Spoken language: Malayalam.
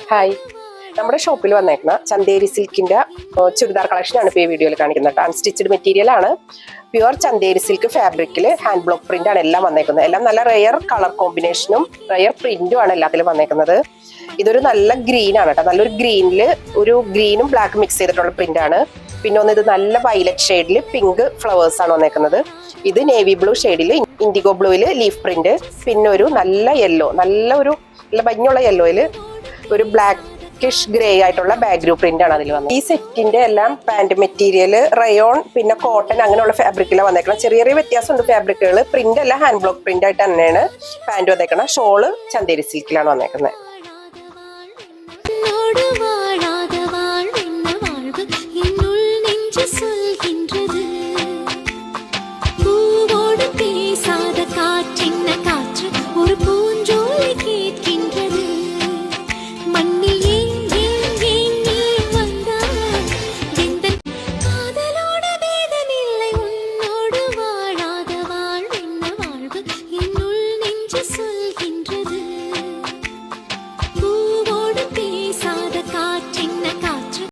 ഹായ്, നമ്മുടെ ഷോപ്പിൽ വന്നേക്കുന്ന ചന്തേരി സിൽക്കിന്റെ ചുരിദാർ കളക്ഷൻ ആണ് ഇപ്പോൾ ഈ വീഡിയോയിൽ കാണിക്കുന്നത്. അൺസ്റ്റിച്ചഡ് മെറ്റീരിയൽ ആണ്. പ്യുവർ ചന്തേരി സിൽക്ക് ഫാബ്രിക്കിൽ ഹാൻഡ് ബ്ലോക്ക് പ്രിന്റ് ആണ് എല്ലാം വന്നേക്കുന്നത്. എല്ലാം നല്ല റെയർ കളർ കോമ്പിനേഷനും റെയർ പ്രിന്റും ആണ് എല്ലാത്തിലും വന്നേക്കുന്നത്. ഇതൊരു നല്ല ഗ്രീൻ ആണ് കേട്ടോ. നല്ലൊരു ഗ്രീനിൽ ഒരു ഗ്രീനും ബ്ലാക്ക് മിക്സ് ചെയ്തിട്ടുള്ള പ്രിന്റ് ആണ്. പിന്നെ ഒന്ന് ഇത് നല്ല വയലറ്റ് ഷെയ്ഡിൽ പിങ്ക് ഫ്ലവേഴ്സ് ആണ് വന്നേക്കുന്നത്. ഇത് നേവി ബ്ലൂ ഷെയ്ഡിൽ ഇൻഡിഗോ ബ്ലൂവിൽ ലീഫ് പ്രിന്റ്. പിന്നെ ഒരു നല്ല യെല്ലോ, നല്ല ഭംഗിയുള്ള യെല്ലോയിൽ ഒരു ബ്ലാക്കിഷ് ഗ്രേ ആയിട്ടുള്ള ബാക്ക്ഗ്രൂ പ്രിന്റ് ആണ് അതിൽ വന്നത്. ഈ സെറ്റിന്റെ എല്ലാം പാന്റ് മെറ്റീരിയൽ റയോൺ പിന്നെ കോട്ടൺ അങ്ങനെയുള്ള ഫാബ്രിക്കിലാണ് വന്നേക്കണം. ചെറിയ ചെറിയ വ്യത്യാസമുണ്ട് ഫാബ്രിക്കുകൾ. പ്രിന്റ് എല്ലാം ഹാൻഡ് ബ്ലോക്ക് പ്രിന്റ് ആയിട്ട് തന്നെയാണ് പാന്റ് വന്നേക്കണം. ഷോള് ചന്തേരി സിൽക്കിലാണ് വന്നേക്കുന്നത്.